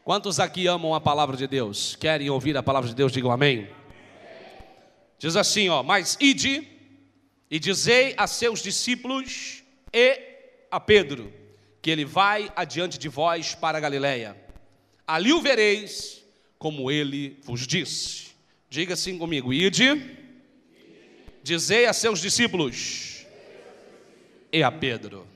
Quantos aqui amam a palavra de Deus? Querem ouvir a palavra de Deus? Digam amém. Diz assim, mas ide e dizei a seus discípulos e a Pedro, que ele vai adiante de vós para a Galileia. Ali o vereis, como ele vos disse. Diga assim comigo, ide, dizei a seus discípulos e a Pedro.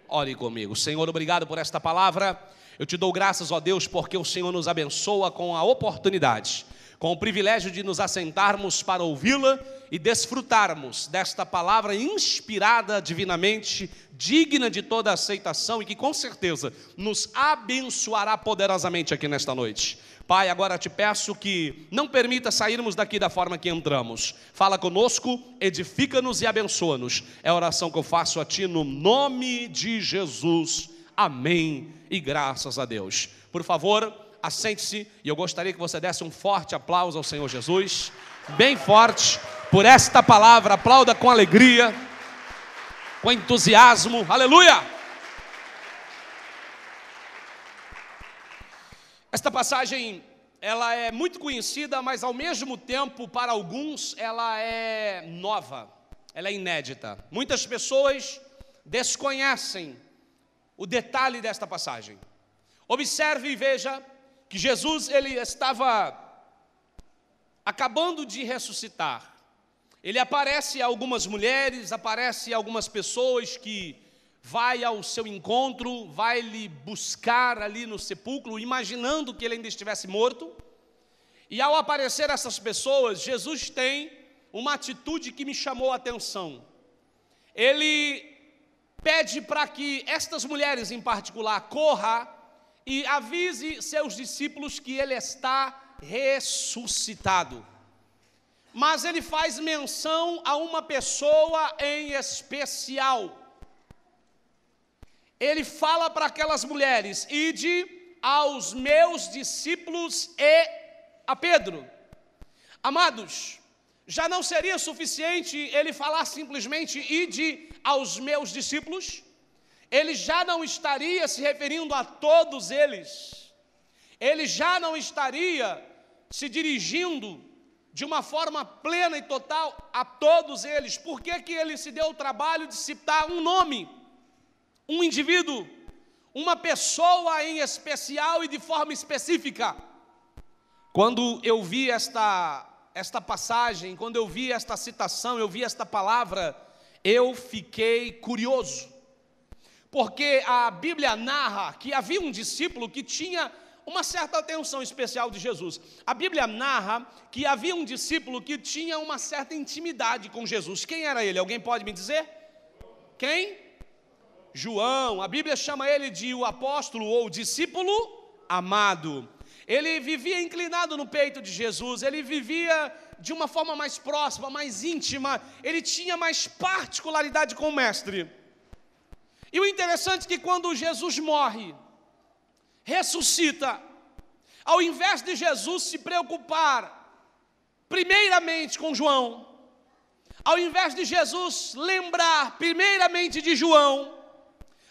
Ore comigo. Senhor, obrigado por esta palavra. Eu te dou graças, ó Deus, porque o Senhor nos abençoa com a oportunidade, com o privilégio de nos assentarmos para ouvi-la e desfrutarmos desta palavra inspirada divinamente, digna de toda aceitação e que com certeza nos abençoará poderosamente aqui nesta noite. Pai, agora te peço que não permita sairmos daqui da forma que entramos. Fala conosco, edifica-nos e abençoa-nos. É a oração que eu faço a Ti no nome de Jesus. Amém e graças a Deus. Por favor, assente-se e eu gostaria que você desse um forte aplauso ao Senhor Jesus, bem forte, por esta palavra. Aplauda com alegria, com entusiasmo, aleluia! Esta passagem, ela é muito conhecida, mas ao mesmo tempo, para alguns, ela é nova, ela é inédita. Muitas pessoas desconhecem o detalhe desta passagem. Observe e veja que Jesus, ele estava acabando de ressuscitar. Ele aparece a algumas mulheres, aparece a algumas pessoas que vai ao seu encontro, vai lhe buscar ali no sepulcro, imaginando que ele ainda estivesse morto. E ao aparecer essas pessoas, Jesus tem uma atitude que me chamou a atenção. Ele pede para que estas mulheres em particular corra e avise seus discípulos que ele está ressuscitado. Mas ele faz menção a uma pessoa em especial. Ele fala para aquelas mulheres: ide aos meus discípulos e a Pedro. Amados, já não seria suficiente ele falar simplesmente ide aos meus discípulos? Ele já não estaria se referindo a todos eles. Ele já não estaria se dirigindo de uma forma plena e total a todos eles. Por que que ele se deu o trabalho de citar um nome, um indivíduo, uma pessoa em especial e de forma específica? Quando eu vi esta passagem, quando eu vi esta citação, eu vi esta palavra, eu fiquei curioso, porque a Bíblia narra que havia um discípulo que tinha uma certa atenção especial de Jesus. A Bíblia narra que havia um discípulo que tinha uma certa intimidade com Jesus. Quem era ele? Alguém pode me dizer? Quem? João. A Bíblia chama ele de o apóstolo ou discípulo amado. Ele vivia inclinado no peito de Jesus, ele vivia de uma forma mais próxima, mais íntima, ele tinha mais particularidade com o mestre. E o interessante é que quando Jesus morre, ressuscita, ao invés de Jesus se preocupar primeiramente com João, ao invés de Jesus lembrar primeiramente de João,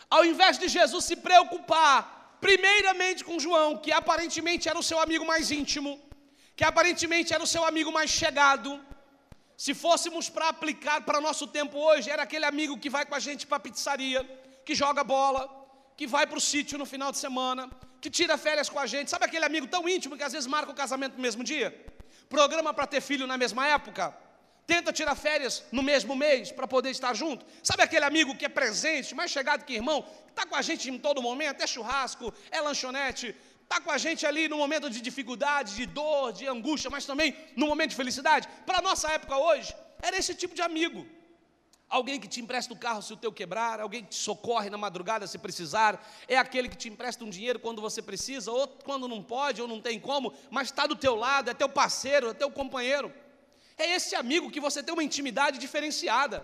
ao invés de Jesus se preocupar primeiramente com João, que aparentemente era o seu amigo mais íntimo, que aparentemente era o seu amigo mais chegado, se fôssemos para aplicar para nosso tempo hoje, era aquele amigo que vai com a gente para a pizzaria, que joga bola, que vai para o sítio no final de semana, que tira férias com a gente. Sabe aquele amigo tão íntimo que às vezes marca o casamento no mesmo dia? Programa para ter filho na mesma época? Tenta tirar férias no mesmo mês para poder estar junto? Sabe aquele amigo que é presente, mais chegado que irmão, que está com a gente em todo momento, é churrasco, é lanchonete, está com a gente ali no momento de dificuldade, de dor, de angústia, mas também no momento de felicidade? Para a nossa época hoje, era esse tipo de amigo. Alguém que te empresta o carro se o teu quebrar, alguém que te socorre na madrugada se precisar, é aquele que te empresta um dinheiro quando você precisa, ou quando não pode, ou não tem como, mas está do teu lado, é teu parceiro, é teu companheiro. É esse amigo que você tem uma intimidade diferenciada,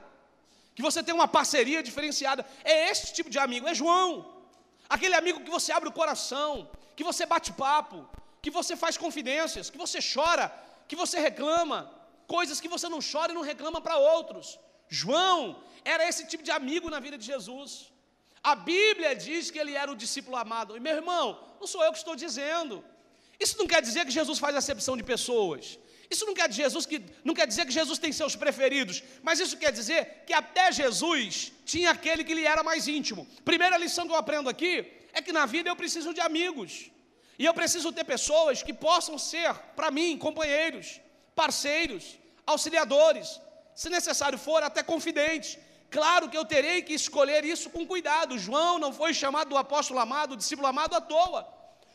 que você tem uma parceria diferenciada. É esse tipo de amigo, é João. Aquele amigo que você abre o coração, que você bate papo, que você faz confidências, que você chora, que você reclama, coisas que você não chora e não reclama para outros. João era esse tipo de amigo na vida de Jesus. A Bíblia diz que ele era o discípulo amado. E meu irmão, não sou eu que estou dizendo. Isso não quer dizer que Jesus faz acepção de pessoas. Isso não quer dizer que Jesus tem seus preferidos, mas isso quer dizer que até Jesus tinha aquele que lhe era mais íntimo. Primeira lição que eu aprendo aqui é que na vida eu preciso de amigos. E eu preciso ter pessoas que possam ser, para mim, companheiros, parceiros, auxiliadores, se necessário for, até confidentes. Claro que eu terei que escolher isso com cuidado. João não foi chamado do apóstolo amado, discípulo amado à toa.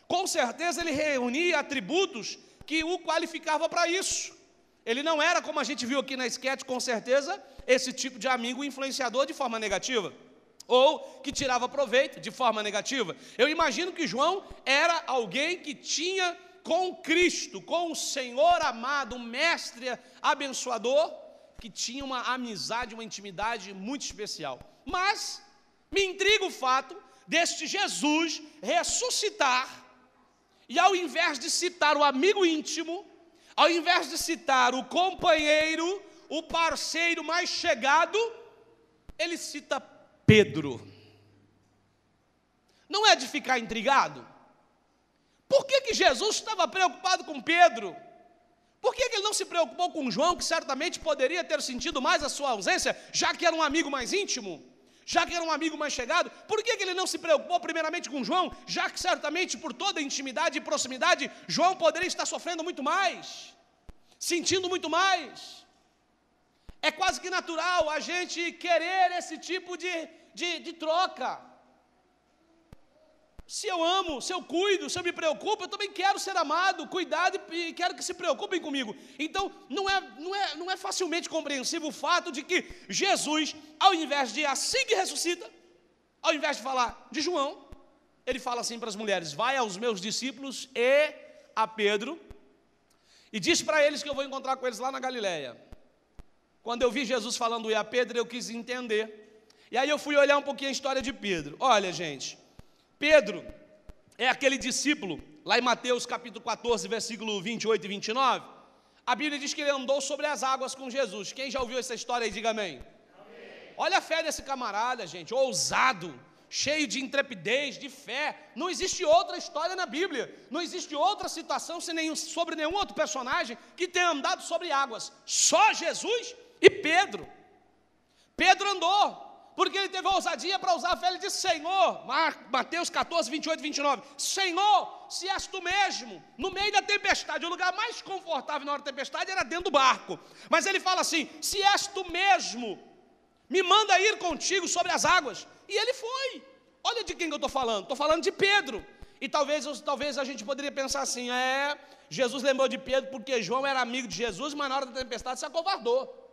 Com certeza ele reunia atributos que o qualificava para isso. Ele não era, como a gente viu aqui na esquete, com certeza, esse tipo de amigo influenciador de forma negativa, ou que tirava proveito de forma negativa. Eu imagino que João era alguém que tinha com Cristo, com o Senhor amado, um mestre abençoador, que tinha uma amizade, uma intimidade muito especial. Mas me intriga o fato deste Jesus ressuscitar, e ao invés de citar o amigo íntimo, ao invés de citar o companheiro, o parceiro mais chegado, ele cita Pedro. Não é de ficar intrigado? Por que Jesus estava preocupado com Pedro? Por que ele não se preocupou com João, que certamente poderia ter sentido mais a sua ausência, já que era um amigo mais íntimo? Já que era um amigo mais chegado? Por que ele não se preocupou primeiramente com João, já que certamente por toda a intimidade e proximidade, João poderia estar sofrendo muito mais, sentindo muito mais? É quase que natural a gente querer esse tipo de troca. Se eu amo, se eu cuido, se eu me preocupo, eu também quero ser amado, cuidado e quero que se preocupem comigo. Então, não é facilmente compreensível o fato de que Jesus, ao invés de assim que ressuscita, ao invés de falar de João, ele fala assim para as mulheres: vai aos meus discípulos e a Pedro, e diz para eles que eu vou encontrar com eles lá na Galileia. Quando eu vi Jesus falando e a Pedro, eu quis entender. E aí eu fui olhar um pouquinho a história de Pedro. Olha, gente, Pedro é aquele discípulo, lá em Mateus capítulo 14, versículo 28 e 29, a Bíblia diz que ele andou sobre as águas com Jesus. Quem já ouviu essa história aí, diga amém. Amém. Olha a fé desse camarada, gente, ousado, cheio de intrepidez, de fé. Não existe outra história na Bíblia, não existe outra situação sobre nenhum outro personagem que tenha andado sobre águas, só Jesus e Pedro. Pedro andou, porque ele teve a ousadia para usar a fé. Ele disse: Senhor, Mateus 14, 28 e 29, Senhor, se és tu mesmo, no meio da tempestade, o lugar mais confortável na hora da tempestade era dentro do barco, mas ele fala assim: se és tu mesmo, me manda ir contigo sobre as águas. E ele foi. Olha de quem que eu estou falando de Pedro. E talvez a gente poderia pensar assim: Jesus lembrou de Pedro porque João era amigo de Jesus, mas na hora da tempestade se acovardou.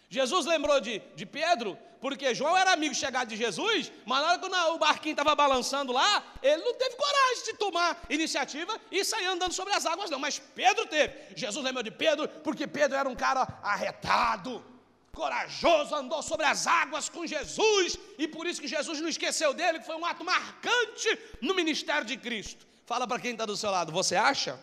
Jesus lembrou de Pedro porque João era amigo chegado de Jesus, mas na hora que o barquinho estava balançando lá, ele não teve coragem de tomar iniciativa e sair andando sobre as águas não, mas Pedro teve. Jesus lembrou de Pedro porque Pedro era um cara arretado, corajoso, andou sobre as águas com Jesus, e por isso que Jesus não esqueceu dele, que foi um ato marcante no ministério de Cristo. Fala para quem está do seu lado, você acha?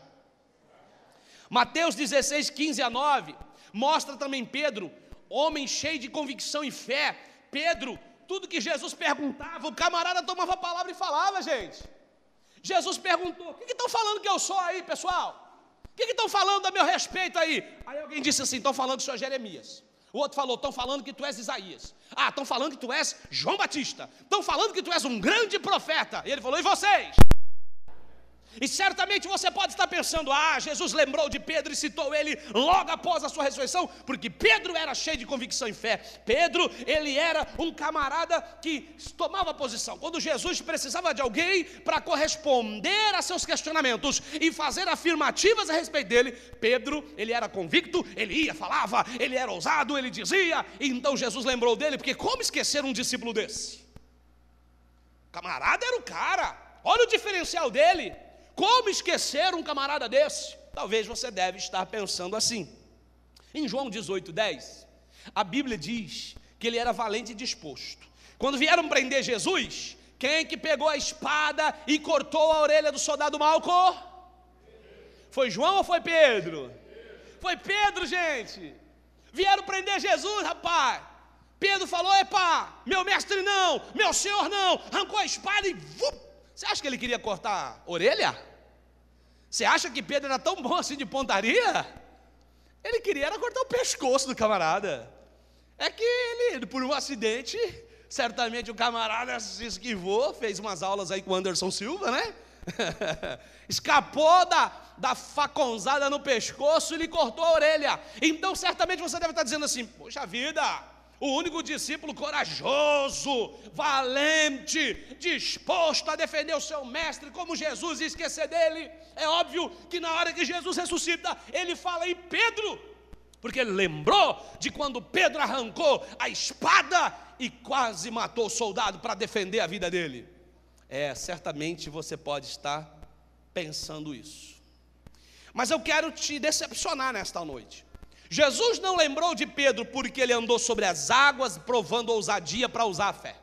Mateus 16, 15 a 9, mostra também Pedro, homem cheio de convicção e fé. Pedro, tudo que Jesus perguntava, o camarada tomava a palavra e falava, gente. Jesus perguntou: o que estão falando que eu sou aí, pessoal? O que estão falando a meu respeito aí? Aí alguém disse assim: estão falando que o senhor é Jeremias. O outro falou: estão falando que tu és Isaías. Ah, estão falando que tu és João Batista. Estão falando que tu és um grande profeta. E ele falou: e vocês? E certamente você pode estar pensando: Jesus lembrou de Pedro e citou ele logo após a sua ressurreição, porque Pedro era cheio de convicção e fé. Pedro, ele era um camarada que tomava posição. Quando Jesus precisava de alguém para corresponder a seus questionamentos e fazer afirmativas a respeito dele, Pedro, ele era convicto, ele ia, falava, ele era ousado, ele dizia. E então Jesus lembrou dele, porque como esquecer um discípulo desse? O camarada era o cara, olha o diferencial dele. Como esquecer um camarada desse? Talvez você deve estar pensando assim. Em João 18, 10, a Bíblia diz que ele era valente e disposto. Quando vieram prender Jesus, quem que pegou a espada e cortou a orelha do soldado Malco? Foi João ou foi Pedro? Foi Pedro, gente. Vieram prender Jesus, rapaz. Pedro falou: epa, meu mestre não, meu senhor não, arrancou a espada e você acha que ele queria cortar a orelha? Você acha que Pedro era tão bom assim de pontaria? Ele queria era cortar o pescoço do camarada. É que ele, por um acidente, certamente o camarada se esquivou, fez umas aulas aí com o Anderson Silva, né? Escapou da faconzada no pescoço e lhe cortou a orelha. Então certamente você deve estar dizendo assim: poxa vida, o único discípulo corajoso, valente, disposto a defender o seu mestre como Jesus e esquecer dele. É óbvio que na hora que Jesus ressuscita, ele fala em Pedro, porque ele lembrou de quando Pedro arrancou a espada e quase matou o soldado para defender a vida dele. Certamente você pode estar pensando isso, mas eu quero te decepcionar nesta noite. Jesus não lembrou de Pedro porque ele andou sobre as águas, provando ousadia para usar a fé.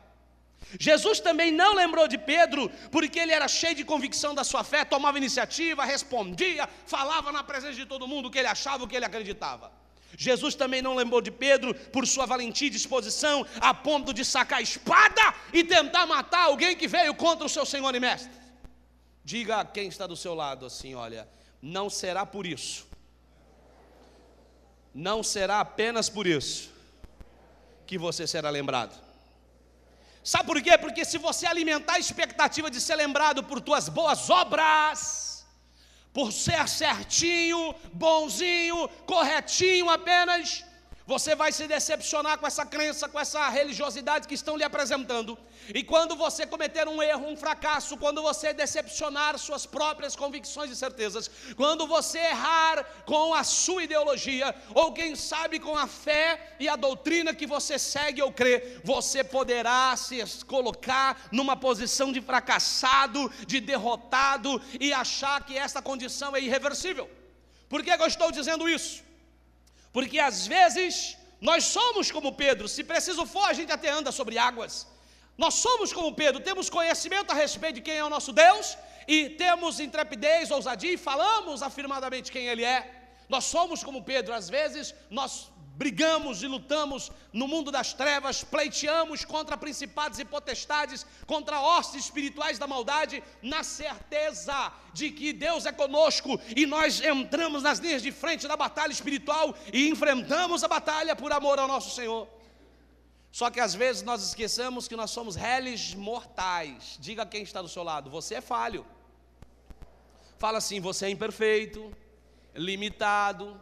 Jesus também não lembrou de Pedro porque ele era cheio de convicção da sua fé, tomava iniciativa, respondia, falava na presença de todo mundo o que ele achava, o que ele acreditava. Jesus também não lembrou de Pedro por sua valentia e disposição a ponto de sacar a espada e tentar matar alguém que veio contra o seu Senhor e Mestre. Diga a quem está do seu lado assim: olha, não será por isso, não será apenas por isso que você será lembrado. Sabe por quê? Porque se você alimentar a expectativa de ser lembrado por tuas boas obras, por ser certinho, bonzinho, corretinho apenas, você vai se decepcionar com essa crença, com essa religiosidade que estão lhe apresentando. E quando você cometer um erro, um fracasso, quando você decepcionar suas próprias convicções e certezas, quando você errar com a sua ideologia, ou quem sabe com a fé e a doutrina que você segue ou crê, você poderá se colocar numa posição de fracassado, de derrotado, e achar que essa condição é irreversível. Por que eu estou dizendo isso? Porque às vezes nós somos como Pedro. Se preciso for, a gente até anda sobre águas. Nós somos como Pedro, temos conhecimento a respeito de quem é o nosso Deus, e temos intrepidez, ousadia, e falamos afirmadamente quem Ele é. Nós somos como Pedro. Às vezes nós brigamos e lutamos no mundo das trevas, pleiteamos contra principados e potestades, contra hostes espirituais da maldade, na certeza de que Deus é conosco, e nós entramos nas linhas de frente da batalha espiritual e enfrentamos a batalha por amor ao nosso Senhor. Só que às vezes nós esquecemos que nós somos réis mortais. Diga a quem está do seu lado: você é falho. Fala assim: você é imperfeito, limitado.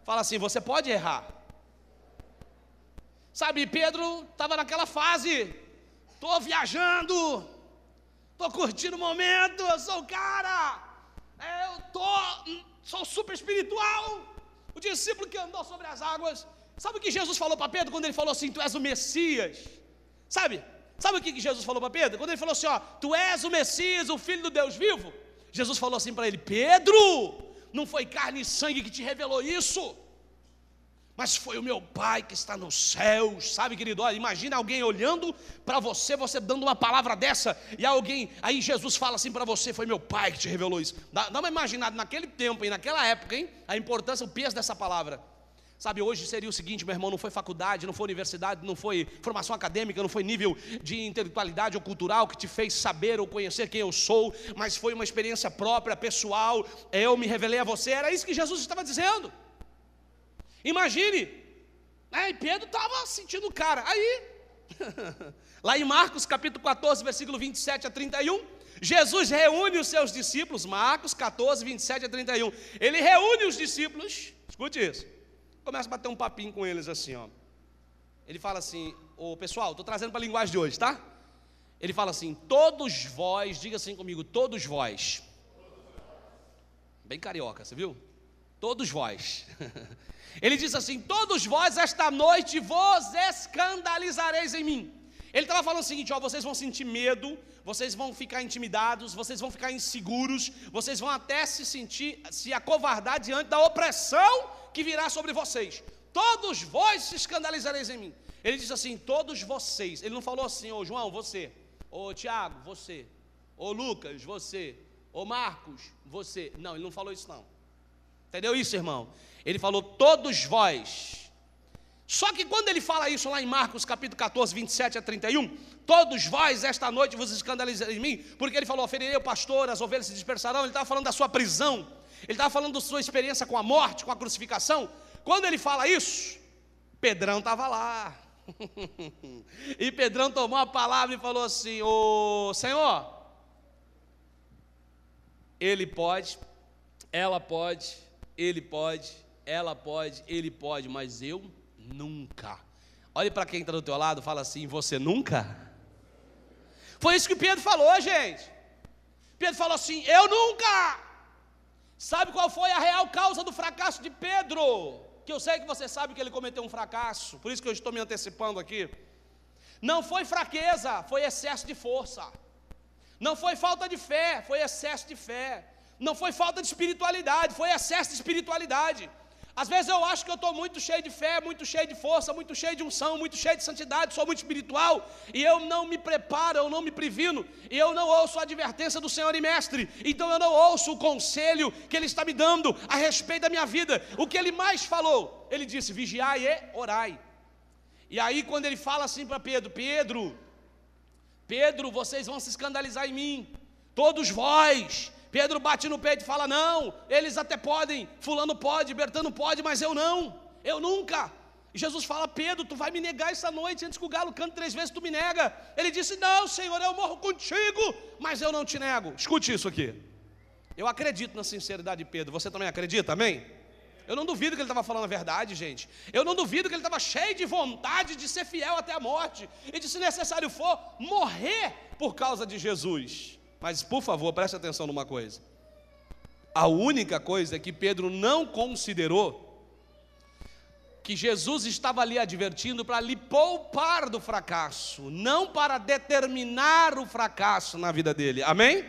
Fala assim: você pode errar. Sabe, Pedro estava naquela fase: estou viajando, estou curtindo o momento, eu sou o cara, sou super espiritual, o discípulo que andou sobre as águas. Sabe o que Jesus falou para Pedro quando ele falou assim: tu és o Messias? Sabe o que Jesus falou para Pedro? Quando ele falou assim: tu és o Messias, o Filho do Deus vivo. Jesus falou assim para ele: Pedro, não foi carne e sangue que te revelou isso, mas foi o meu Pai que está nos céus. Sabe, querido, olha, imagina alguém olhando para você, você dando uma palavra dessa, e aí Jesus fala assim para você: foi meu Pai que te revelou isso. Dá uma imaginada naquele tempo e naquela época, hein? A importância, o peso dessa palavra. Sabe, hoje seria o seguinte, meu irmão: não foi faculdade, não foi universidade, não foi formação acadêmica, não foi nível de intelectualidade ou cultural que te fez saber ou conhecer quem eu sou, mas foi uma experiência própria, pessoal. Eu me revelei a você. Era isso que Jesus estava dizendo. Imagine, e Pedro estava sentindo o cara. Aí, lá em Marcos capítulo 14, versículo 27 a 31, Jesus reúne os seus discípulos. Marcos 14, 27 a 31. Ele reúne os discípulos, escute isso, começa a bater um papinho com eles assim, Ele fala assim: pessoal, estou trazendo para a linguagem de hoje, tá? Ele fala assim: todos vós, diga assim comigo: todos vós. Bem carioca, você viu? Todos vós. Ele diz assim: todos vós esta noite vos escandalizareis em mim. Ele estava falando o seguinte: vocês vão sentir medo, vocês vão ficar intimidados, vocês vão ficar inseguros, vocês vão até se acovardar diante da opressão que virá sobre vocês. Todos vós se escandalizareis em mim. Ele diz assim: todos vocês. Ele não falou assim: ô João, você, ô Tiago, você, ô Lucas, você, ô Marcos, você. Não, ele não falou isso não. Entendeu isso, irmão? Ele falou: todos vós. Só que quando ele fala isso lá em Marcos capítulo 14, 27 a 31, todos vós esta noite vos escandalizareis em mim, porque ele falou, ferirei o pastor, as ovelhas se dispersarão. Ele estava falando da sua prisão, ele estava falando da sua experiência com a morte, com a crucificação. Quando ele fala isso, Pedrão estava lá, e Pedrão tomou a palavra e falou assim, ô Senhor, ele pode, ela pode, ele pode, ela pode, ele pode, mas eu nunca. Olhe para quem está do teu lado, fala assim, você nunca? Foi isso que Pedro falou, gente. Pedro falou assim, eu nunca. Sabe qual foi a real causa do fracasso de Pedro? Que eu sei que você sabe que ele cometeu um fracasso, por isso que eu estou me antecipando aqui. Não foi fraqueza, foi excesso de força. Não foi falta de fé, foi excesso de fé. Não foi falta de espiritualidade, foi excesso de espiritualidade. Às vezes eu acho que eu estou muito cheio de fé, muito cheio de força, muito cheio de unção, muito cheio de santidade, sou muito espiritual, e eu não me preparo, eu não me previno, e eu não ouço a advertência do Senhor e Mestre, então eu não ouço o conselho que Ele está me dando a respeito da minha vida. O que Ele mais falou? Ele disse, vigiai e orai. E aí quando Ele fala assim para Pedro, Pedro, vocês vão se escandalizar em mim, todos vós. Pedro bate no peito e fala, não, eles até podem, fulano pode, Bertano pode, mas eu não, eu nunca. E Jesus fala, Pedro, tu vai me negar essa noite, antes que o galo cante 3 vezes, tu me nega. Ele disse, não, Senhor, eu morro contigo, mas eu não te nego. Escute isso aqui, eu acredito na sinceridade de Pedro, você também acredita, amém? Eu não duvido que ele estava falando a verdade, gente. Eu não duvido que ele estava cheio de vontade de ser fiel até a morte, e de, se necessário for, morrer por causa de Jesus. Mas, por favor, preste atenção numa coisa. A única coisa que Pedro não considerou, que Jesus estava ali advertindo para lhe poupar do fracasso, não para determinar o fracasso na vida dele. Amém?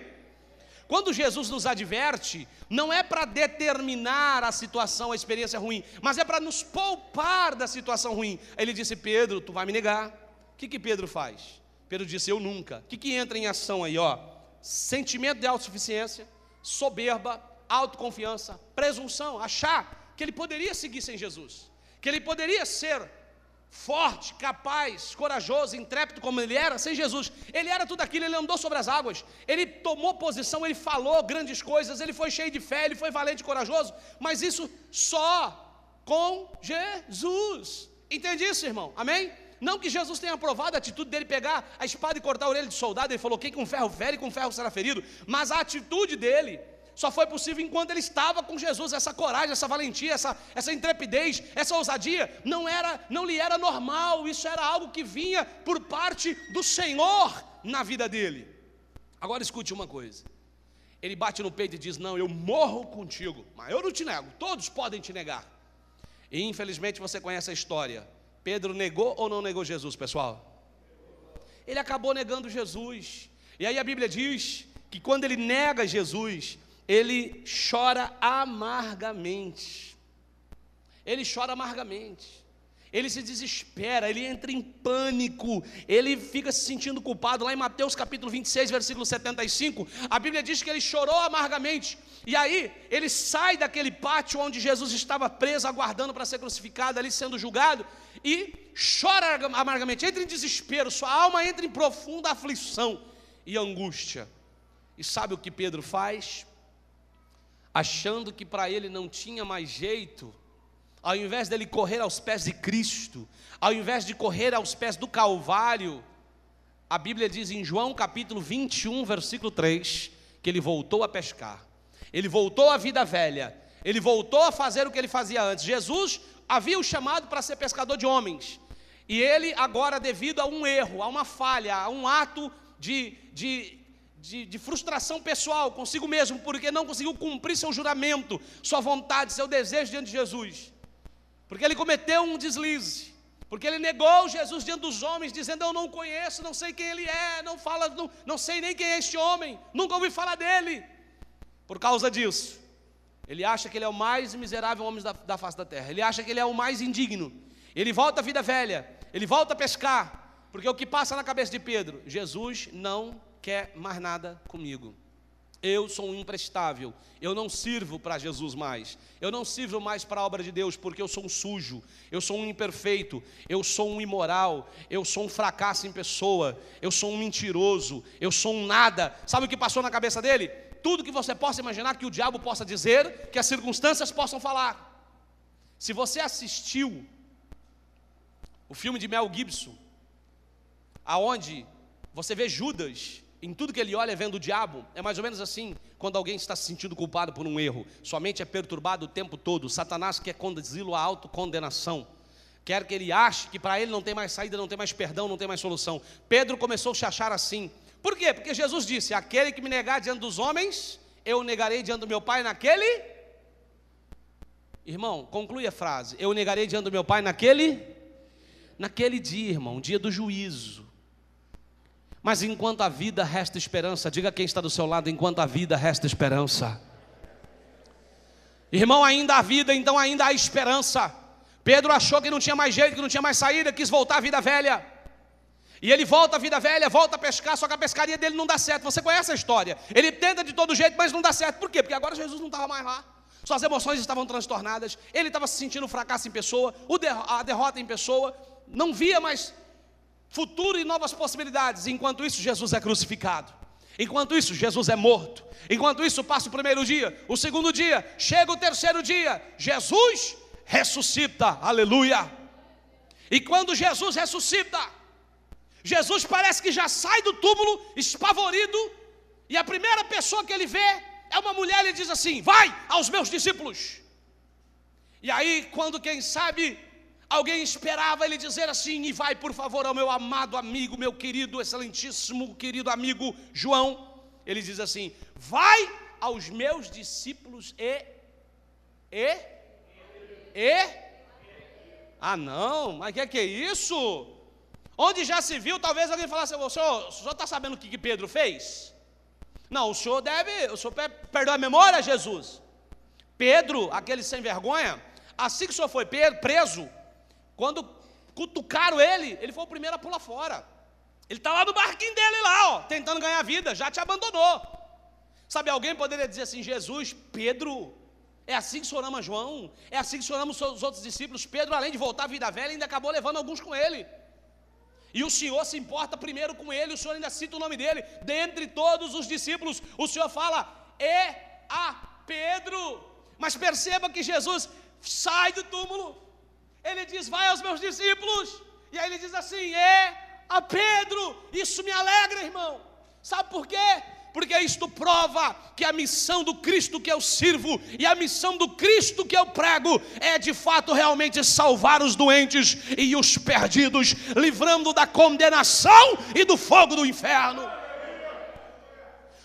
Quando Jesus nos adverte, não é para determinar a situação, a experiência ruim, mas é para nos poupar da situação ruim. Ele disse, Pedro, tu vai me negar. O que Pedro faz? Pedro disse, eu nunca. O que entra em ação aí, ó? Sentimento de autossuficiência, soberba, autoconfiança, presunção, achar que ele poderia seguir sem Jesus, que ele poderia ser forte, capaz, corajoso, intrépido como ele era, sem Jesus. Ele era tudo aquilo, ele andou sobre as águas, ele tomou posição, ele falou grandes coisas, ele foi cheio de fé, ele foi valente e corajoso, mas isso só com Jesus. Entende isso, irmão? Amém? Não que Jesus tenha aprovado a atitude dele pegar a espada e cortar a orelha de soldado. Ele falou, quem com ferro fere, com ferro será ferido. Mas a atitude dele só foi possível enquanto ele estava com Jesus. Essa coragem, essa valentia, essa intrepidez, essa ousadia, não lhe era normal. Isso era algo que vinha por parte do Senhor na vida dele. Agora escute uma coisa. Ele bate no peito e diz, não, eu morro contigo, mas eu não te nego, todos podem te negar. E infelizmente você conhece a história. Pedro negou ou não negou Jesus, pessoal? Ele acabou negando Jesus. E aí a Bíblia diz que quando ele nega Jesus, ele chora amargamente. Ele chora amargamente. Ele se desespera, ele entra em pânico, ele fica se sentindo culpado. Lá em Mateus capítulo 26, versículo 75, a Bíblia diz que ele chorou amargamente. E aí, ele sai daquele pátio onde Jesus estava preso, aguardando para ser crucificado, ali sendo julgado, e chora amargamente, entra em desespero, sua alma entra em profunda aflição e angústia. E sabe o que Pedro faz? Achando que para ele não tinha mais jeito, ao invés dele correr aos pés de Cristo, ao invés de correr aos pés do Calvário, a Bíblia diz em João capítulo 21, versículo 3, que ele voltou a pescar, ele voltou à vida velha, ele voltou a fazer o que ele fazia antes. Jesus havia o chamado para ser pescador de homens, e ele agora, devido a um erro, a uma falha, a um ato de frustração pessoal consigo mesmo, porque não conseguiu cumprir seu juramento, sua vontade, seu desejo diante de Jesus, porque ele cometeu um deslize, porque ele negou Jesus diante dos homens, dizendo, eu não conheço, não sei quem ele é, não sei nem quem é este homem, nunca ouvi falar dele. Por causa disso, ele acha que ele é o mais miserável homem da face da terra, ele acha que ele é o mais indigno, ele volta à vida velha, ele volta a pescar, porque o que passa na cabeça de Pedro, Jesus não quer mais nada comigo, eu sou um imprestável, eu não sirvo para Jesus mais, eu não sirvo mais para a obra de Deus, porque eu sou um sujo, eu sou um imperfeito, eu sou um imoral, eu sou um fracasso em pessoa, eu sou um mentiroso, eu sou um nada. Sabe o que passou na cabeça dele? Tudo que você possa imaginar que o diabo possa dizer, que as circunstâncias possam falar. Se você assistiu o filme de Mel Gibson, aonde você vê Judas, em tudo que ele olha vendo o diabo, é mais ou menos assim, quando alguém está se sentindo culpado por um erro, sua mente é perturbada o tempo todo, Satanás quer conduzi-lo à autocondenação, quer que ele ache que para ele não tem mais saída, não tem mais perdão, não tem mais solução. Pedro começou a se achar assim. Por quê? Porque Jesus disse, aquele que me negar diante dos homens, eu o negarei diante do meu Pai naquele... Irmão, conclui a frase, eu o negarei diante do meu Pai naquele dia, irmão, dia do juízo. Mas enquanto a vida resta esperança, diga quem está do seu lado, enquanto a vida resta esperança. Irmão, ainda há vida, então ainda há esperança. Pedro achou que não tinha mais jeito, que não tinha mais saída, quis voltar à vida velha. E ele volta à vida velha, volta a pescar, só que a pescaria dele não dá certo. Você conhece a história. Ele tenta de todo jeito, mas não dá certo. Por quê? Porque agora Jesus não estava mais lá. Suas emoções estavam transtornadas. Ele estava se sentindo um fracasso em pessoa, a derrota em pessoa. Não via mais futuro e novas possibilidades. Enquanto isso, Jesus é crucificado. Enquanto isso, Jesus é morto. Enquanto isso, passa o primeiro dia, o segundo dia, chega o terceiro dia, Jesus ressuscita, aleluia. E quando Jesus ressuscita, Jesus parece que já sai do túmulo espavorido, e a primeira pessoa que ele vê é uma mulher. Ele diz assim, vai aos meus discípulos. E aí, quando quem sabe alguém esperava ele dizer assim, e vai por favor ao meu amado amigo, meu querido, excelentíssimo, querido amigo João, ele diz assim, vai aos meus discípulos ah não, mas que é isso? Onde já se viu, talvez alguém falasse, o senhor está sabendo o que Pedro fez? Não, o senhor perdoa a memória, Jesus. Pedro, aquele sem vergonha, assim que o senhor foi preso, quando cutucaram ele foi o primeiro a pular fora. Ele está lá no barquinho dele lá, ó, tentando ganhar vida, já te abandonou. Sabe, alguém poderia dizer assim, Jesus, Pedro, é assim que o senhor ama João? É assim que o senhor ama os outros discípulos? Pedro, além de voltar à vida velha, ainda acabou levando alguns com ele. E o Senhor se importa primeiro com ele, o Senhor ainda cita o nome dele. Dentre todos os discípulos, o Senhor fala, a Pedro. Mas perceba que Jesus sai do túmulo. Ele diz, vai aos meus discípulos. E aí ele diz assim, a Pedro. Isso me alegra, irmão. Sabe por quê? Porque isto prova que a missão do Cristo que eu sirvo e a missão do Cristo que eu prego é de fato realmente salvar os doentes e os perdidos, livrando da condenação e do fogo do inferno.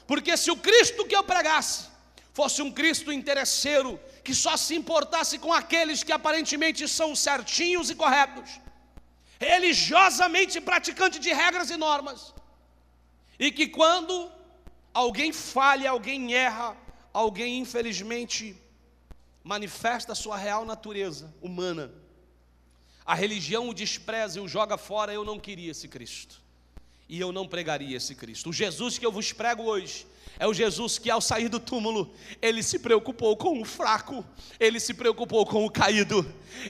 Porque se o Cristo que eu pregasse fosse um Cristo interesseiro, que só se importasse com aqueles que aparentemente são certinhos e corretos, religiosamente praticante de regras e normas, e que quando alguém falha, alguém erra, alguém infelizmente manifesta a sua real natureza humana, a religião o despreza e o joga fora, eu não queria esse Cristo, e eu não pregaria esse Cristo. O Jesus que eu vos prego hoje é o Jesus que ao sair do túmulo, ele se preocupou com o fraco, ele se preocupou com o caído,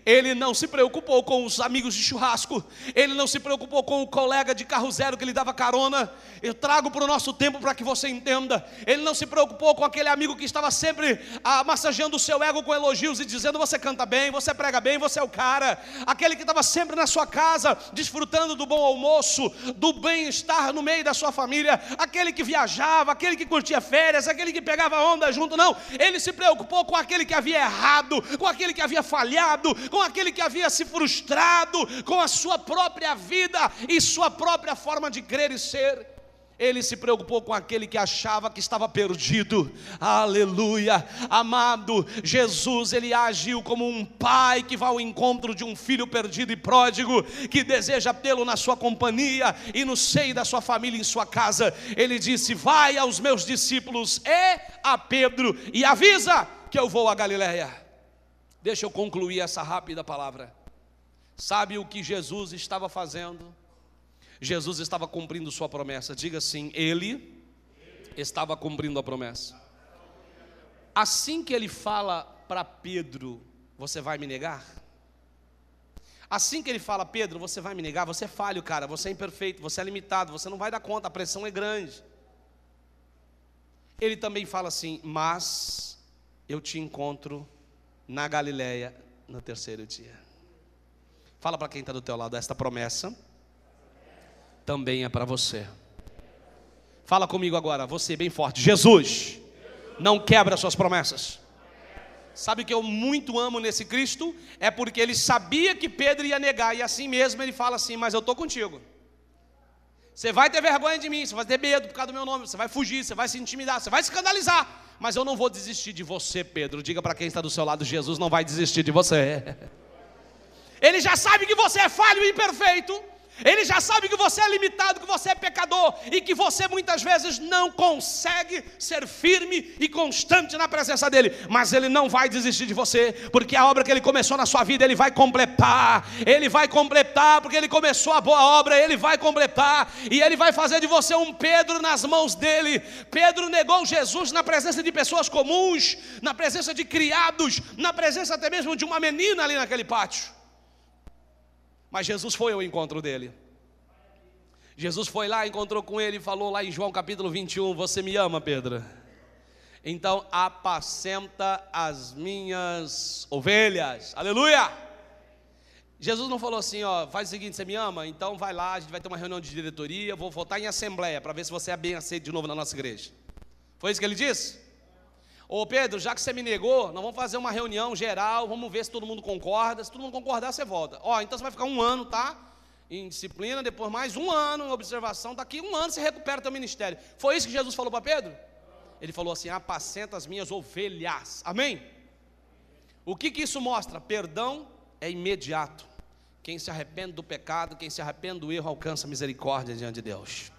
ele não se preocupou com os amigos de churrasco, ele não se preocupou com o colega de carro zero que lhe dava carona. Eu trago para o nosso tempo para que você entenda. Ele não se preocupou com aquele amigo que estava sempre massageando o seu ego com elogios e dizendo, você canta bem, você prega bem, você é o cara. Aquele que estava sempre na sua casa, desfrutando do bom almoço, do bem-estar no meio da sua família. Aquele que viajava, aquele que curtia férias, aquele que pegava onda junto. Não, ele se preocupou com aquele que havia errado, com aquele que havia falhado, com aquele que havia se frustrado com a sua própria vida e sua própria forma de crer e ser. Ele se preocupou com aquele que achava que estava perdido. Aleluia, amado, Jesus, ele agiu como um pai que vai ao encontro de um filho perdido e pródigo, que deseja tê-lo na sua companhia e no seio da sua família, em sua casa. Ele disse, vai aos meus discípulos a Pedro e avisa que eu vou a Galileia. Deixa eu concluir essa rápida palavra. Sabe o que Jesus estava fazendo? Jesus estava cumprindo sua promessa. Diga assim, ele estava cumprindo a promessa. Assim que ele fala para Pedro, você vai me negar? Assim que ele fala, Pedro, você vai me negar? Você é falho, cara, você é imperfeito, você é limitado, você não vai dar conta, a pressão é grande. Ele também fala assim, mas eu te encontro na Galileia no terceiro dia. Fala para quem está do teu lado, esta promessa também é para você. Fala comigo agora, você bem forte, Jesus não quebra suas promessas. Sabe o que eu muito amo nesse Cristo? É porque ele sabia que Pedro ia negar, e assim mesmo ele fala assim, mas eu estou contigo. Você vai ter vergonha de mim, você vai ter medo por causa do meu nome, você vai fugir, você vai se intimidar, você vai se escandalizar, mas eu não vou desistir de você, Pedro. Diga para quem está do seu lado, Jesus não vai desistir de você. Ele já sabe que você é falho e imperfeito. Ele já sabe que você é limitado, que você é pecador e que você muitas vezes não consegue ser firme e constante na presença dele, mas ele não vai desistir de você, porque a obra que ele começou na sua vida, ele vai completar, porque ele começou a boa obra, ele vai completar, e ele vai fazer de você um Pedro nas mãos dele. Pedro negou Jesus na presença de pessoas comuns, na presença de criados, na presença até mesmo de uma menina ali naquele pátio. Mas Jesus foi ao encontro dele. Jesus foi lá, encontrou com ele e falou lá em João capítulo 21, você me ama, Pedro? Então apacenta as minhas ovelhas, aleluia! Jesus não falou assim, ó, faz o seguinte, você me ama? Então vai lá, a gente vai ter uma reunião de diretoria, vou votar em assembleia, para ver se você é bem aceito de novo na nossa igreja. Foi isso que ele disse? Ô Pedro, já que você me negou, nós vamos fazer uma reunião geral, vamos ver se todo mundo concorda. Se todo mundo concordar, você volta. Ó, então você vai ficar 1 ano, tá? Em disciplina, depois mais 1 ano em observação, daqui 1 ano você recupera teu ministério. Foi isso que Jesus falou para Pedro? Ele falou assim, apacenta as minhas ovelhas. Amém? O que isso mostra? Perdão é imediato. Quem se arrepende do pecado, quem se arrepende do erro, alcança misericórdia diante de Deus.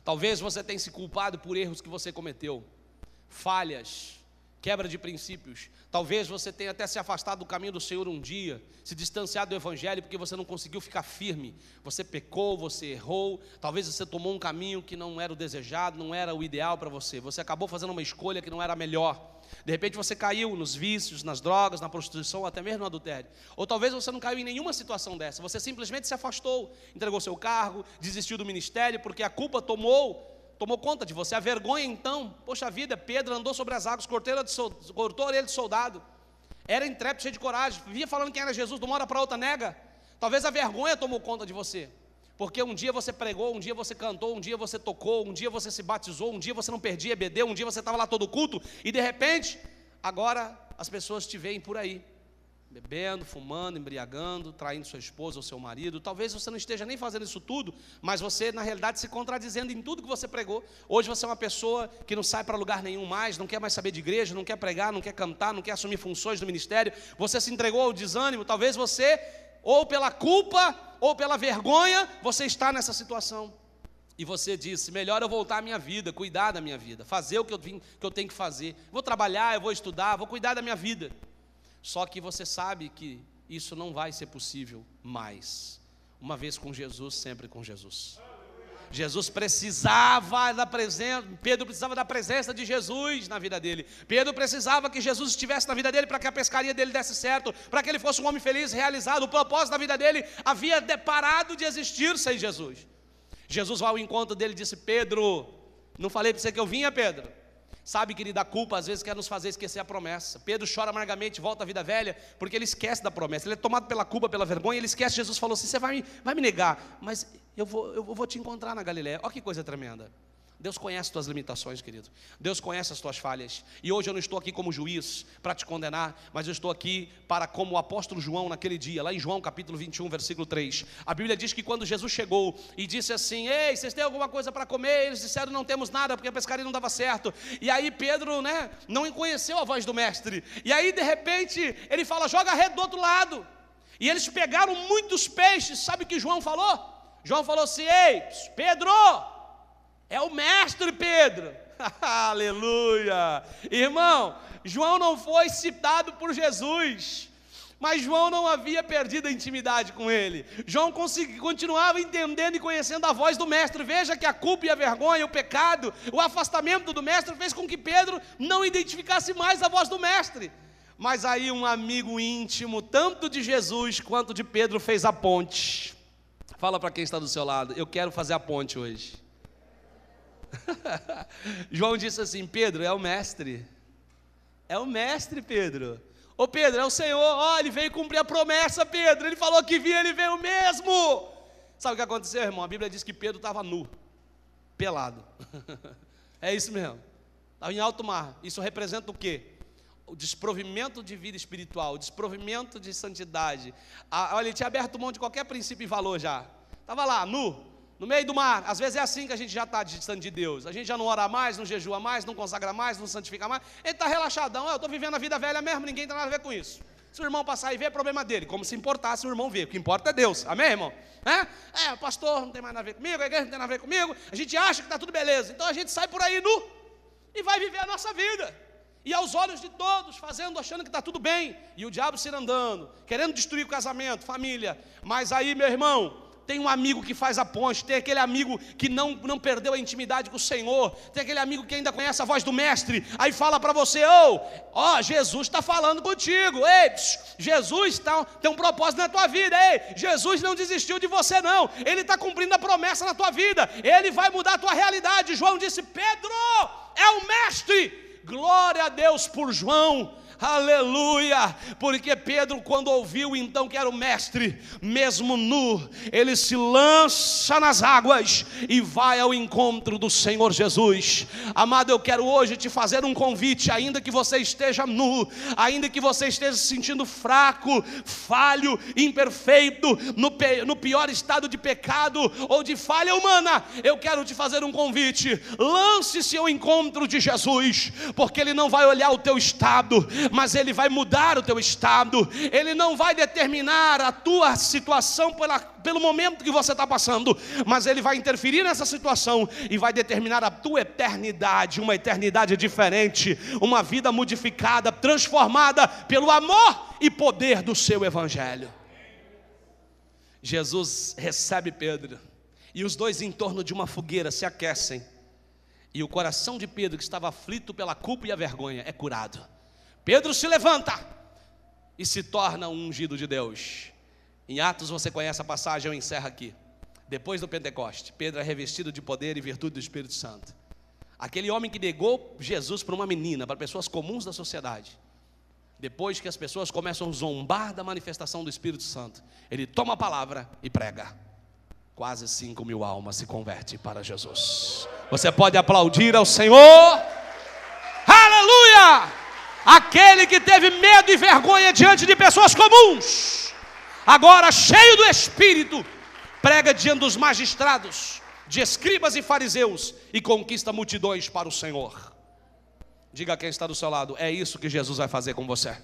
Talvez você tenha se culpado por erros que você cometeu, falhas, quebra de princípios. Talvez você tenha até se afastado do caminho do Senhor um dia, se distanciado do Evangelho porque você não conseguiu ficar firme. Você pecou, você errou, talvez você tomou um caminho que não era o desejado, não era o ideal para você. Você acabou fazendo uma escolha que não era a melhor. De repente você caiu nos vícios, nas drogas, na prostituição, até mesmo no adultério. Ou talvez você não caiu em nenhuma situação dessa, você simplesmente se afastou, entregou seu cargo, desistiu do ministério porque a culpa tomou conta de você, a vergonha então, poxa vida, Pedro andou sobre as águas, cortou a orelha de soldado, era intrépido, cheio de coragem, vivia falando quem era Jesus, de uma hora para outra nega. Talvez a vergonha tomou conta de você, porque um dia você pregou, um dia você cantou, um dia você tocou, um dia você se batizou, um dia você não perdia EBD, um dia você estava lá todo culto, e de repente, agora as pessoas te veem por aí, bebendo, fumando, embriagando, traindo sua esposa ou seu marido. Talvez você não esteja nem fazendo isso tudo, mas você na realidade se contradizendo em tudo que você pregou. Hoje você é uma pessoa que não sai para lugar nenhum mais, não quer mais saber de igreja, não quer pregar, não quer cantar, não quer assumir funções do ministério. Você se entregou ao desânimo. Talvez você, ou pela culpa, ou pela vergonha, você está nessa situação. E você disse, melhor eu voltar à minha vida, cuidar da minha vida, fazer o que eu tenho que fazer. Vou trabalhar, eu vou estudar, vou cuidar da minha vida. Só que você sabe que isso não vai ser possível mais. Uma vez com Jesus, sempre com Jesus. Jesus precisava da presença, Pedro precisava da presença de Jesus na vida dele. Pedro precisava que Jesus estivesse na vida dele para que a pescaria dele desse certo, para que ele fosse um homem feliz, realizado. O propósito da vida dele havia parado de existir sem Jesus. Jesus vai ao encontro dele e disse, Pedro, não falei para você que eu vinha, Pedro? Sabe, querido, a culpa às vezes quer nos fazer esquecer a promessa. Pedro chora amargamente, volta à vida velha, porque ele esquece da promessa. Ele é tomado pela culpa, pela vergonha, ele esquece. Jesus falou assim, você vai me negar, mas eu vou te encontrar na Galileia. Olha que coisa tremenda. Deus conhece as tuas limitações, querido. Deus conhece as tuas falhas. E hoje eu não estou aqui como juiz para te condenar, mas eu estou aqui para como o apóstolo João naquele dia, lá em João capítulo 21, versículo 3. A Bíblia diz que quando Jesus chegou e disse assim, ei, vocês têm alguma coisa para comer? Eles disseram, não temos nada, porque a pescaria não dava certo. E aí Pedro, não conheceu a voz do mestre. E aí de repente ele fala, joga a rede do outro lado. E eles pegaram muitos peixes. Sabe o que João falou? João falou assim, ei, Pedro, é o mestre Pedro. Aleluia. Irmão, João não foi citado por Jesus. Mas João não havia perdido a intimidade com ele. João continuava entendendo e conhecendo a voz do mestre. Veja que a culpa e a vergonha, o pecado, o afastamento do mestre fez com que Pedro não identificasse mais a voz do mestre. Mas aí um amigo íntimo, tanto de Jesus quanto de Pedro, fez a ponte. Fala para quem está do seu lado: eu quero fazer a ponte hoje. João disse assim: Pedro, é o mestre. É o mestre, Pedro. Ô Pedro, é o Senhor. Ó, ele veio cumprir a promessa, Pedro. Ele falou que vinha, ele veio mesmo. Sabe o que aconteceu, irmão? A Bíblia diz que Pedro estava nu, pelado. É isso mesmo. Estava em alto mar. Isso representa o quê? O desprovimento de vida espiritual, o desprovimento de santidade. Olha, ele tinha aberto mão de qualquer princípio e valor já. Estava lá, nu, no meio do mar. Às vezes é assim que a gente já está distante de Deus. A gente já não ora mais, não jejua mais, não consagra mais, não santifica mais. Ele está relaxadão. Eu estou vivendo a vida velha mesmo, ninguém tem nada a ver com isso. Se o irmão passar e ver, é problema dele. Como se importasse o irmão ver. O que importa é Deus. Amém, irmão? O pastor não tem mais nada a ver comigo, a igreja não tem nada a ver comigo. A gente acha que está tudo beleza. Então a gente sai por aí nu e vai viver a nossa vida. E aos olhos de todos, achando que está tudo bem. E o diabo se andando, querendo destruir o casamento, família. Mas aí, meu irmão, tem um amigo que faz a ponte. Tem aquele amigo que não perdeu a intimidade com o Senhor. Tem aquele amigo que ainda conhece a voz do mestre. Aí fala para você: Jesus está falando contigo. Ei, Jesus tem um propósito na tua vida. Ei, Jesus não desistiu de você não. Ele está cumprindo a promessa na tua vida. Ele vai mudar a tua realidade. João disse: Pedro, é o mestre. Glória a Deus por João, aleluia, porque Pedro, quando ouviu então que era o mestre, mesmo nu, ele se lança nas águas e vai ao encontro do Senhor Jesus. Amado, eu quero hoje te fazer um convite, ainda que você esteja nu, ainda que você esteja se sentindo fraco, falho, imperfeito, no pior estado de pecado ou de falha humana, eu quero te fazer um convite: lance-se ao encontro de Jesus, porque Ele não vai olhar o teu estado, mas Ele vai mudar o teu estado. Ele não vai determinar a tua situação pelo momento que você está passando, mas Ele vai interferir nessa situação e vai determinar a tua eternidade, uma eternidade diferente, uma vida modificada, transformada pelo amor e poder do seu Evangelho. Jesus recebe Pedro, e os dois em torno de uma fogueira se aquecem, e o coração de Pedro, que estava aflito pela culpa e a vergonha, é curado. Pedro se levanta e se torna um ungido de Deus. Em Atos você conhece a passagem, eu encerro aqui. Depois do Pentecoste, Pedro é revestido de poder e virtude do Espírito Santo. Aquele homem que negou Jesus para uma menina, para pessoas comuns da sociedade, depois que as pessoas começam a zombar da manifestação do Espírito Santo, ele toma a palavra e prega. Quase 5.000 almas se convertem para Jesus. Você pode aplaudir ao Senhor? Aleluia! Aquele que teve medo e vergonha diante de pessoas comuns, agora cheio do Espírito, prega diante dos magistrados, de escribas e fariseus, e conquista multidões para o Senhor. Diga a quem está do seu lado: é isso que Jesus vai fazer com você.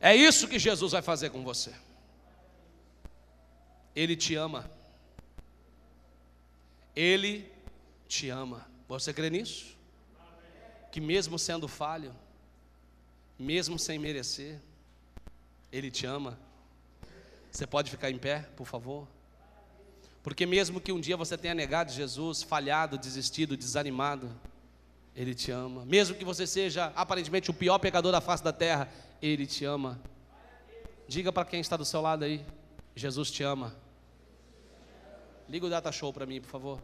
É isso que Jesus vai fazer com você. Ele te ama. Ele te ama. Você crê nisso? Que mesmo sendo falho, mesmo sem merecer, Ele te ama. Você pode ficar em pé, por favor? Porque mesmo que um dia você tenha negado Jesus, falhado, desistido, desanimado, Ele te ama. Mesmo que você seja aparentemente o pior pecador da face da terra, Ele te ama. Diga para quem está do seu lado aí: Jesus te ama. Liga o data show para mim, por favor.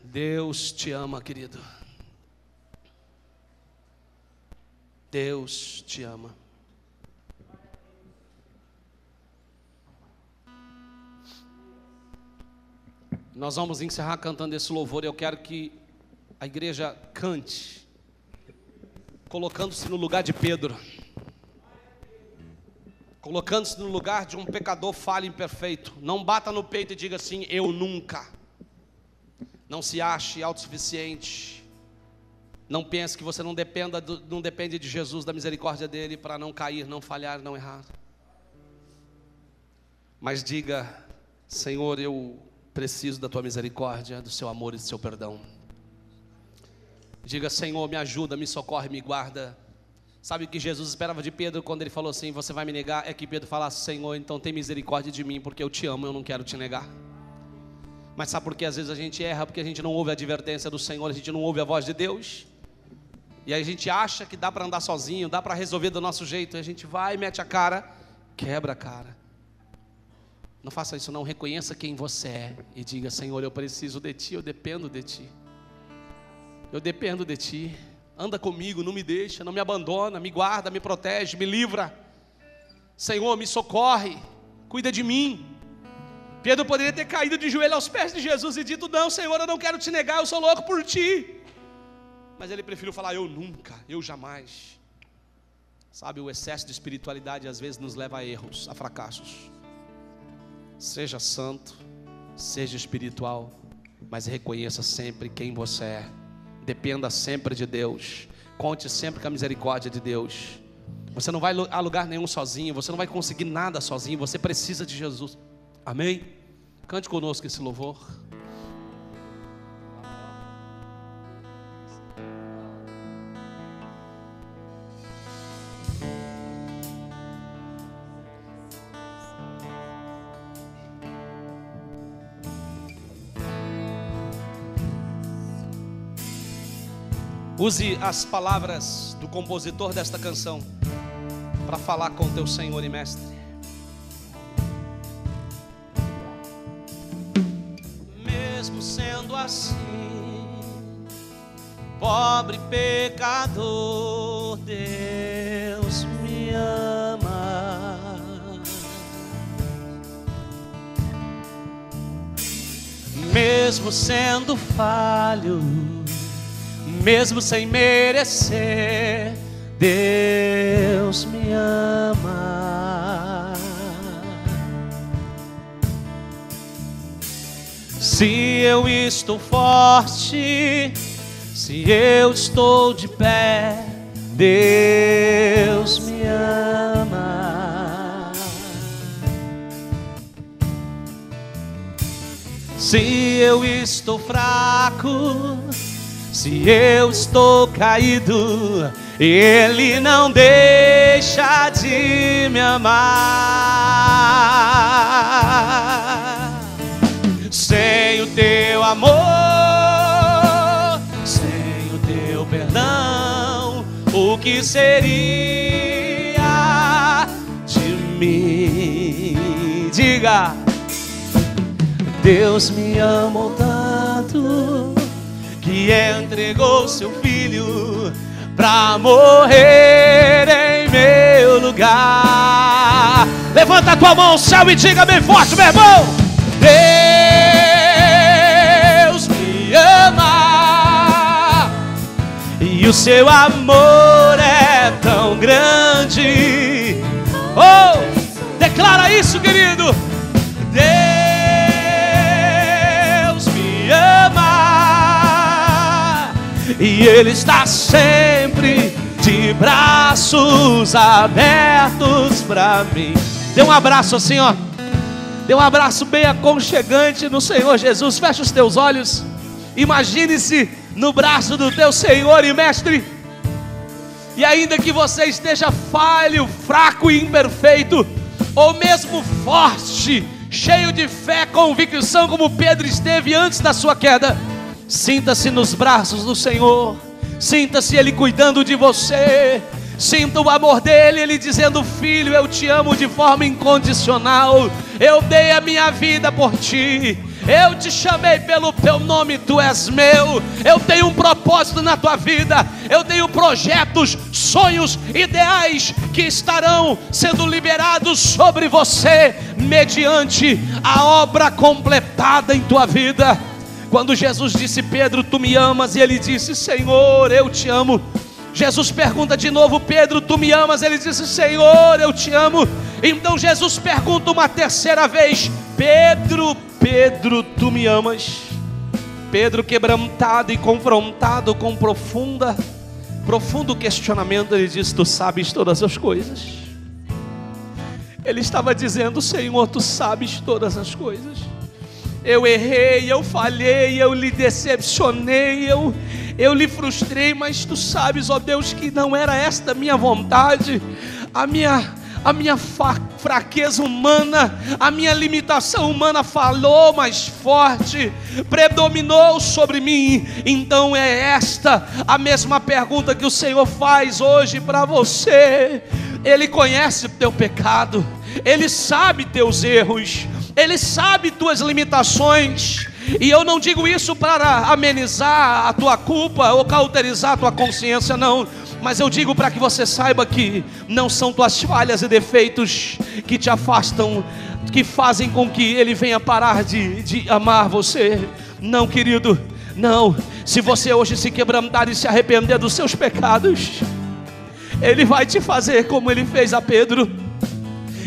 Deus te ama, querido. Deus te ama. Nós vamos encerrar cantando esse louvor. Eu quero que a igreja cante, colocando-se no lugar de Pedro, colocando-se no lugar de um pecador falho e imperfeito. Não bata no peito e diga assim: eu nunca. Não se ache autossuficiente. Não pense que você não depende de Jesus, da misericórdia dele, para não cair, não falhar, não errar. Mas diga: Senhor, eu Preciso da tua misericórdia, do seu amor e do seu perdão. Diga: Senhor, me ajuda, me socorre, me guarda. Sabe o que Jesus esperava de Pedro quando ele falou assim: você vai me negar? É que Pedro falasse: Senhor, então tem misericórdia de mim, porque eu te amo, eu não quero te negar. Mas sabe por que às vezes a gente erra? Porque a gente não ouve a advertência do Senhor, a gente não ouve a voz de Deus. E aí a gente acha que dá para andar sozinho, dá para resolver do nosso jeito. E a gente vai, mete a cara, quebra a cara. Não faça isso não, reconheça quem você é e diga: Senhor, eu preciso de Ti, eu dependo de Ti. Eu dependo de Ti. Anda comigo, não me deixa, não me abandona, me guarda, me protege, me livra. Senhor, me socorre, cuida de mim. Pedro poderia ter caído de joelho aos pés de Jesus e dito: não, Senhor, eu não quero te negar, eu sou louco por Ti. Mas ele preferiu falar: eu nunca, eu jamais. Sabe, o excesso de espiritualidade às vezes nos leva a erros, a fracassos. Seja santo, seja espiritual, mas reconheça sempre quem você é. Dependa sempre de Deus. Conte sempre com a misericórdia de Deus. Você não vai a lugar nenhum sozinho, você não vai conseguir nada sozinho, você precisa de Jesus. Amém? Cante conosco esse louvor. Use as palavras do compositor desta canção para falar com teu Senhor e Mestre. Mesmo sendo assim, pobre pecador, Deus me ama. Mesmo sendo falho, mesmo sem merecer, Deus me ama. Se eu estou forte, se eu estou de pé, Deus me ama. Se eu estou fraco, se eu estou caído, Ele não deixa de me amar. Sem o teu amor, sem o teu perdão, o que seria de mim? Diga: Deus me amou tanto que entregou seu filho pra morrer em meu lugar. Levanta a tua mão ao céu e diga bem forte, meu irmão: Deus me ama, e o seu amor é tão grande. Oh, declara isso, querido. Deus me ama, e Ele está sempre de braços abertos para mim. Dê um abraço assim, ó. Dê um abraço bem aconchegante no Senhor Jesus. Fecha os teus olhos. Imagine-se no braço do teu Senhor e Mestre. E ainda que você esteja falho, fraco e imperfeito, ou mesmo forte, cheio de fé, convicção, como Pedro esteve antes da sua queda, sinta-se nos braços do Senhor. Sinta-se Ele cuidando de você. Sinta o amor dEle, Ele dizendo: filho, eu te amo de forma incondicional. Eu dei a minha vida por ti. Eu te chamei pelo teu nome, tu és meu. Eu tenho um propósito na tua vida. Eu tenho projetos, sonhos, ideais que estarão sendo liberados sobre você mediante a obra completada em tua vida. Quando Jesus disse: Pedro, tu me amas? E ele disse: Senhor, eu te amo. Jesus pergunta de novo: Pedro, tu me amas? Ele disse: Senhor, eu te amo. Então Jesus pergunta uma terceira vez: Pedro, Pedro, tu me amas? Pedro, quebrantado e confrontado com profundo questionamento, ele diz: tu sabes todas as coisas. Ele estava dizendo: Senhor, tu sabes todas as coisas. Eu errei, eu falhei, eu lhe decepcionei, eu lhe frustrei, mas tu sabes, ó Deus, que não era esta a minha vontade. A minha fraqueza humana, a minha limitação humana falou mais forte, predominou sobre mim. Então é esta a mesma pergunta que o Senhor faz hoje para você. Ele conhece o teu pecado, Ele sabe teus erros, Ele sabe tuas limitações. E eu não digo isso para amenizar a tua culpa ou cauterizar a tua consciência, não. Mas eu digo para que você saiba que não são tuas falhas e defeitos que te afastam, que fazem com que Ele venha parar de amar você. Não, querido, não. Se você hoje se quebrantar e se arrepender dos seus pecados, Ele vai te fazer como Ele fez a Pedro.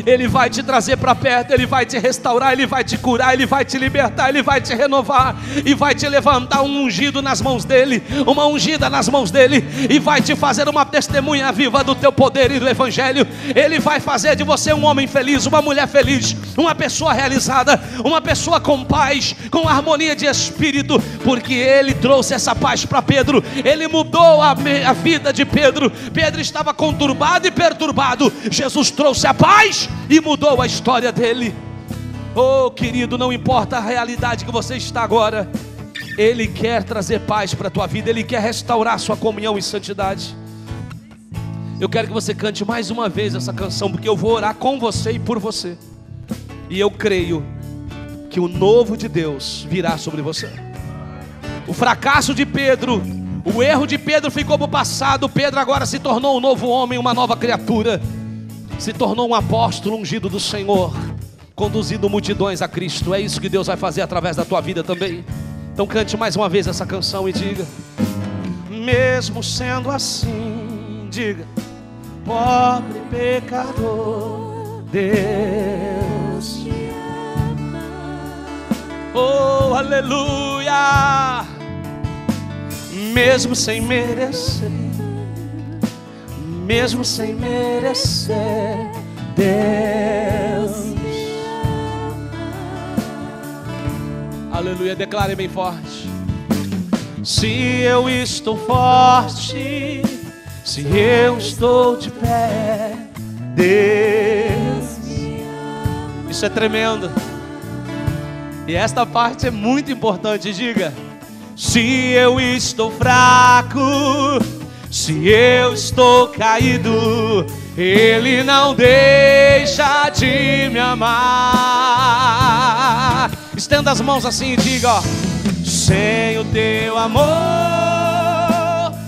Ele vai te trazer para perto, Ele vai te restaurar, Ele vai te curar, Ele vai te libertar, Ele vai te renovar e vai te levantar um ungido nas mãos dEle, uma ungida nas mãos dEle, e vai te fazer uma testemunha viva do teu poder e do Evangelho. Ele vai fazer de você um homem feliz, uma mulher feliz, uma pessoa realizada, uma pessoa com paz, com harmonia de espírito, porque Ele trouxe essa paz para Pedro. Ele mudou a vida de Pedro. Pedro estava conturbado e perturbado, Jesus trouxe a paz e mudou a história dele. Oh, querido, não importa a realidade que você está agora, Ele quer trazer paz para a tua vida, Ele quer restaurar sua comunhão e santidade. Eu quero que você cante mais uma vez essa canção, porque eu vou orar com você e por você. E eu creio que o novo de Deus virá sobre você. O fracasso de Pedro, o erro de Pedro ficou para o passado. Pedro agora se tornou um novo homem, uma nova criatura. Se tornou um apóstolo ungido do Senhor, conduzindo multidões a Cristo. É isso que Deus vai fazer através da tua vida também. Então cante mais uma vez essa canção e diga: mesmo sendo assim, diga, pobre pecador, Deus te ama. Oh, aleluia. Mesmo sem merecer, mesmo sem merecer, Deus me ama. Aleluia, declare bem forte. Se eu estou forte, se eu estou de pé, Deus me ama. Isso é tremendo. E esta parte é muito importante, diga: se eu estou fraco, se eu estou caído, Ele não deixa de me amar. Estenda as mãos assim e diga: ó, sem o teu amor,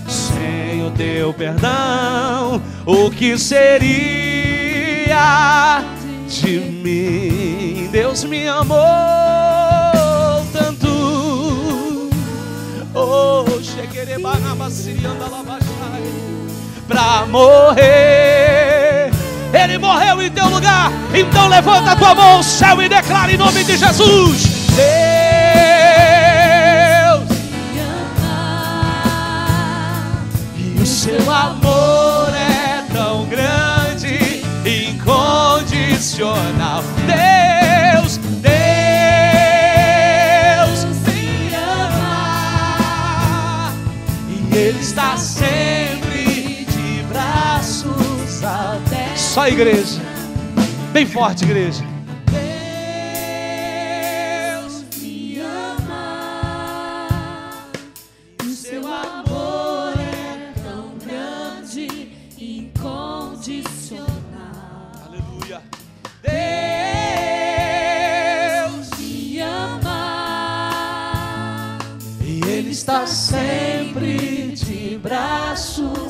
sem o teu perdão, o que seria de mim? Deus me amou tanto. Oh, pra morrer, Ele morreu em teu lugar. Então levanta a tua mão ao céu e declara em nome de Jesus: Deus me ama, e o seu amor é tão grande, incondicional. Deus me ama, e Ele está sempre de braços abertos. Só a igreja, bem forte, igreja. Deus me ama, o seu amor é tão grande, incondicional. Aleluia. Deus me ama, e Ele está sempre de braços